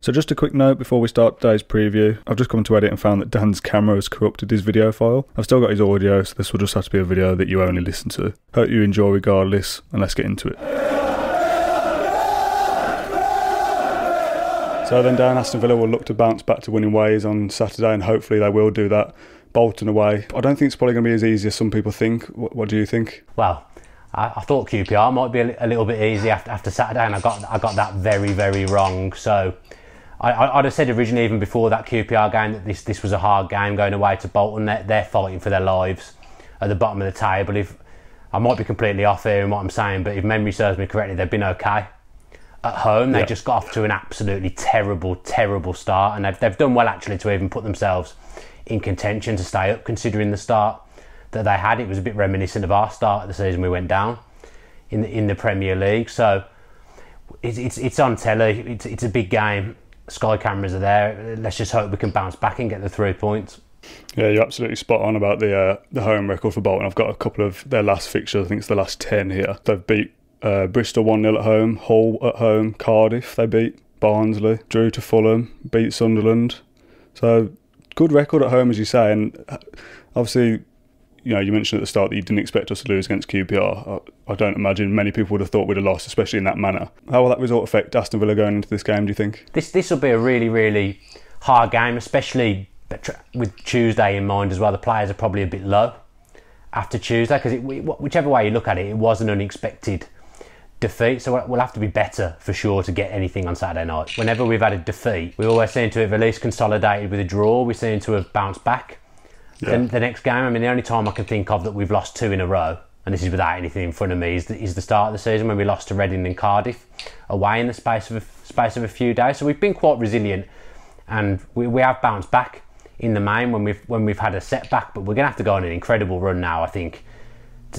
So just a quick note before we start today's preview. I've just come to edit and found that Dan's camera has corrupted his video file. I've still got his audio, so this will just have to be a video that you only listen to. Hope you enjoy regardless, and let's get into it. So then Dan, Aston Villa will look to bounce back to winning ways on Saturday, and hopefully they will do that. Bolton away. I don't think it's probably going to be as easy as some people think. What do you think? Well, I thought QPR might be a little bit easy after Saturday, and I got that very, very wrong. So I'd have said originally, even before that QPR game, that this was a hard game going away to Bolton. They're fighting for their lives at the bottom of the table. If I might be completely off here in what I'm saying, but if memory serves me correctly, they've been okay at home. They just got off to an absolutely terrible, terrible start, and they've done well actually to even put themselves in contention to stay up, considering the start that they had. It was a bit reminiscent of our start of the season. We went down in the Premier League, so it's on telly. It's a big game. Sky cameras are there. Let's just hope we can bounce back and get the 3 points. Yeah, you're absolutely spot on about the home record for Bolton. I've got a couple of their last fixtures. I think it's the last 10 here. They've beat Bristol 1-0 at home, Hull at home, Cardiff they beat, Barnsley, drew to Fulham, beat Sunderland. So good record at home, as you say. And obviously, you know, you mentioned at the start that you didn't expect us to lose against QPR. I don't imagine many people would have thought we'd have lost, especially in that manner. How will that result affect Aston Villa going into this game, do you think? This will be a really, really hard game, especially with Tuesday in mind as well. The players are probably a bit low after Tuesday, because whichever way you look at it, it was an unexpected defeat. So we'll have to be better for sure to get anything on Saturday night. Whenever we've had a defeat, we always seem to have at least consolidated with a draw. We seem to have bounced back. Yeah. The next game, I mean, the only time I can think of that we've lost 2 in a row, and this is without anything in front of me, is the start of the season when we lost to Reading and Cardiff away in the space of a few days. So we've been quite resilient, and we have bounced back in the main when we've had a setback. But we're going to have to go on an incredible run now, I think,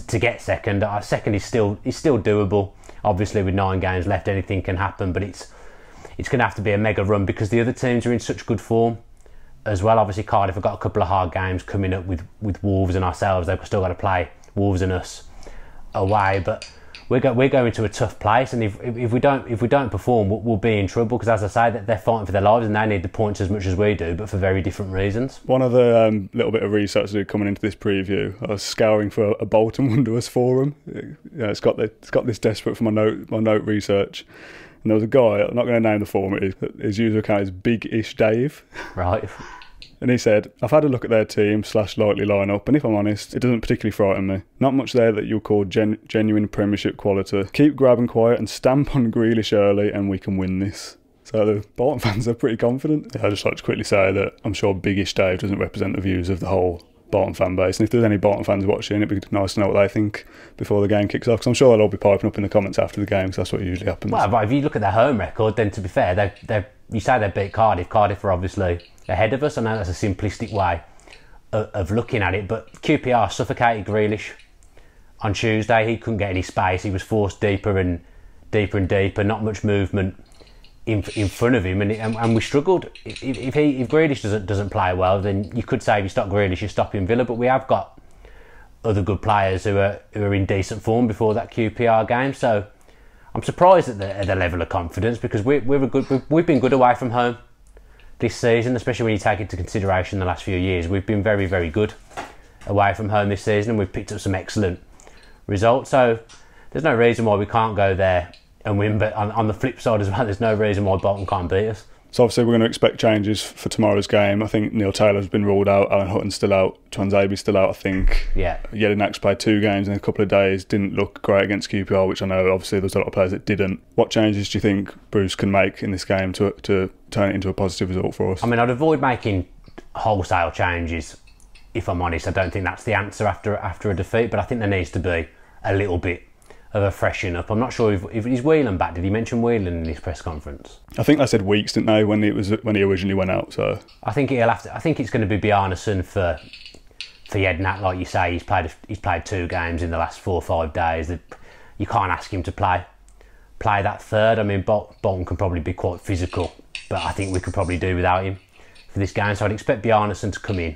to get second. Our second is still doable. Obviously, with 9 games left, anything can happen, but it's going to have to be a mega run because the other teams are in such good form as well. Obviously, Cardiff have got a couple of hard games coming up with Wolves and ourselves. They've still got to play Wolves and us away, but we're going to a tough place, and if we don't perform, we'll be in trouble, because as I say, they're fighting for their lives and they need the points as much as we do, but for very different reasons. One other little bit of research I did coming into this preview, I was scouring for a Bolton Wanderers forum. It's got this desperate for my note research. And there was a guy, I'm not going to name the forum, his user account is Big-ish Dave. Right. And he said, I've had a look at their team / likely lineup, and if I'm honest, it doesn't particularly frighten me. Not much there that you'll call genuine Premiership quality. Keep grab and quiet and stamp on Grealish early and we can win this. So the Bolton fans are pretty confident. I'd just like to quickly say that I'm sure Big-ish Dave doesn't represent the views of the whole Bolton fan base, and if there's any Bolton fans watching, it'd be nice to know what they think before the game kicks off, because I'm sure they'll all be piping up in the comments after the game, because that's what usually happens. Well, right, if you look at their home record, then to be fair, you say they beat Cardiff. Cardiff are obviously ahead of us. I know that's a simplistic way of looking at it, but QPR suffocated Grealish on Tuesday. He couldn't get any space. He was forced deeper and deeper. Not much movement in front of him, and we struggled. If Grealish doesn't play well, then you could say if you stop Grealish, you're stopping Villa. But we have got other good players who are in decent form before that QPR game. So I'm surprised at the level of confidence, because we've been good away from home this season, especially when you take into consideration the last few years. We've been very, very good away from home this season, and we've picked up some excellent results. So there's no reason why we can't go there and win, but on the flip side as well, there's no reason why Bolton can't beat us. So obviously we're going to expect changes for tomorrow's game. I think Neil Taylor's been ruled out, Alan Hutton's still out, Twanzabe's still out, I think. Yeah. Jedinak's played 2 games in a couple of days, didn't look great against QPR, which I know obviously there's a lot of players that didn't. What changes do you think Bruce can make in this game to turn it into a positive result for us? I mean, I'd avoid making wholesale changes, if I'm honest. I don't think that's the answer after a defeat, but I think there needs to be a little bit of a freshen up. I'm not sure if he's Whelan back. Did he mention Whelan in his press conference? I think they said weeks, didn't they, when he originally went out. So I think I think it's going to be Bjarnason for Jedinak, like you say. He's played 2 games in the last 4 or 5 days. You can't ask him to play that third. I mean, Bolton can probably be quite physical, but I think we could probably do without him for this game. So I'd expect Bjarnason to come in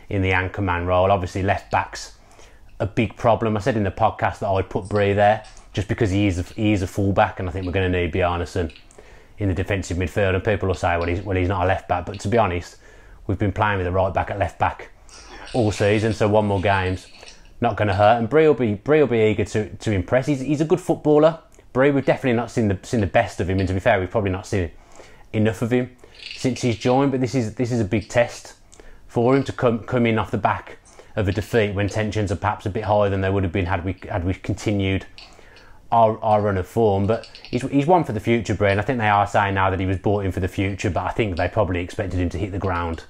the anchor man role. Obviously, left backs a big problem. I said in the podcast that I'd put Bree there just because he is a fullback, and I think we're going to need Bjarnason in the defensive midfield, and people will say, well, he's not a left back. But to be honest, we've been playing with a right back at left back all season, so one more game's not going to hurt. And Bree will be eager to impress. He's a good footballer. Bree, we've definitely not seen the best of him, and to be fair, we've probably not seen enough of him since he's joined. But this is a big test for him to come in off the back of a defeat when tensions are perhaps a bit higher than they would have been had we continued our run of form. But he's one for the future, Bree, and I think they are saying now that he was brought in for the future, but I think they probably expected him to hit the ground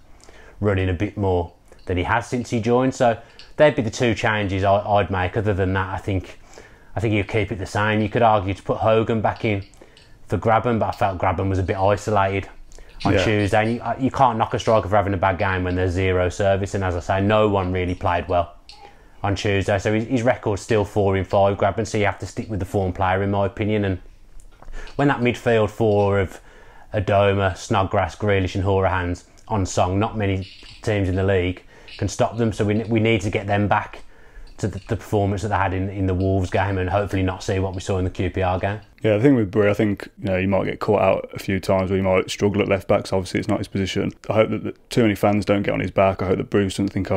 running a bit more than he has since he joined. So they'd be the two changes I'd make. Other than that, I think you'd keep it the same. You could argue to put Hogan back in for Grabban, but I felt Grabban was a bit isolated on Tuesday. And you can't knock a striker for having a bad game when there's zero service, and as I say, no one really played well on Tuesday. So his record's still 4 in 5, Grabban, so you have to stick with the form player, in my opinion. And when that midfield four of Adoma, Snodgrass, Grealish and Hourihans on song, not many teams in the league can stop them, so we need to get them back to the performance that they had in the Wolves game, and hopefully not see what we saw in the QPR game. Yeah, the thing with Bree, I think he might get caught out a few times where he might struggle at left backs. Obviously, it's not his position. I hope that too many fans don't get on his back. I hope that Bruce doesn't think,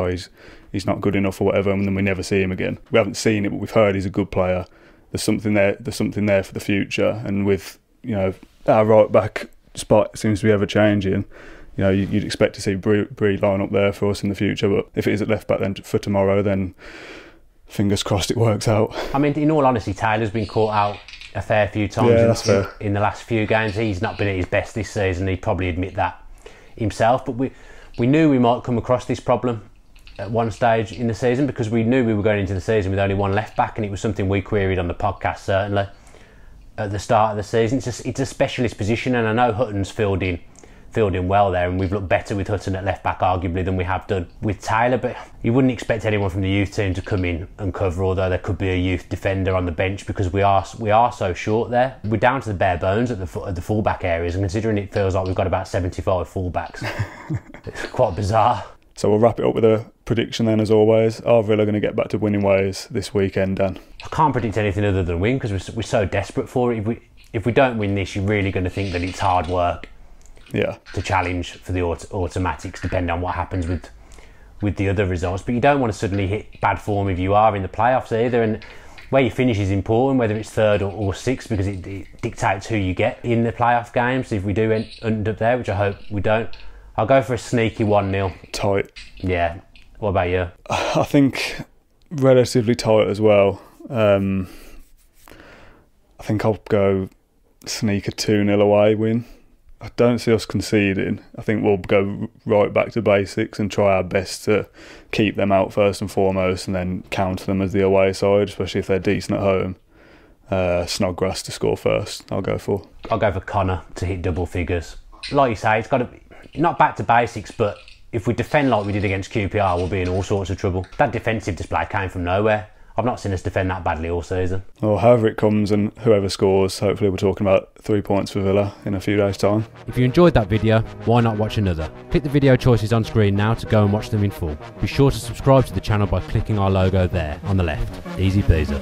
he's not good enough or whatever, and then we never see him again. We haven't seen it, but we've heard he's a good player. There's something there. There's something there for the future. And with our right back spot seems to be ever changing. You'd expect to see Bree line up there for us in the future. But if it is at left back then for tomorrow, then fingers crossed it works out. I mean, in all honesty, Taylor's been caught out a fair few times in the last few games. He's not been at his best this season. He'd probably admit that himself. But we knew we might come across this problem at one stage in the season, because we knew we were going into the season with only one left back, and it was something we queried on the podcast certainly at the start of the season. It's a specialist position, and I know Hutton's filled in well there, and we've looked better with Hutton at left back arguably than we have done with Taylor. But you wouldn't expect anyone from the youth team to come in and cover, although there could be a youth defender on the bench, because we are so short there. We're down to the bare bones at the fullback areas, and considering it feels like we've got about 75 fullbacks, it's quite bizarre. So we'll wrap it up with a prediction then, as always. Are Villa going to get back to winning ways this weekend, Dan? I can't predict anything other than win, because we're so desperate for it. If we don't win this, you're really going to think that it's hard work to challenge for the automatics, depending on what happens with the other results. But you don't want to suddenly hit bad form if you are in the playoffs either. And where you finish is important, whether it's third or sixth, because it dictates who you get in the playoff games. If we do end up there, which I hope we don't, I'll go for a sneaky 1-0. Tight. Yeah. What about you? I think relatively tight as well. I think I'll go sneak a 2-0 away win. I don't see us conceding. I think we'll go right back to basics and try our best to keep them out first and foremost, and then counter them as the away side, especially if they're decent at home. Snodgrass to score first, I'll go for Connor to hit double figures. Like you say, it's got to be not back to basics, but if we defend like we did against QPR, we'll be in all sorts of trouble. That defensive display came from nowhere. I've not seen us defend that badly all season. Well, however it comes and whoever scores, hopefully we're talking about 3 points for Villa in a few days' time. If you enjoyed that video, why not watch another? Click the video choices on screen now to go and watch them in full. Be sure to subscribe to the channel by clicking our logo there on the left. Easy peasy.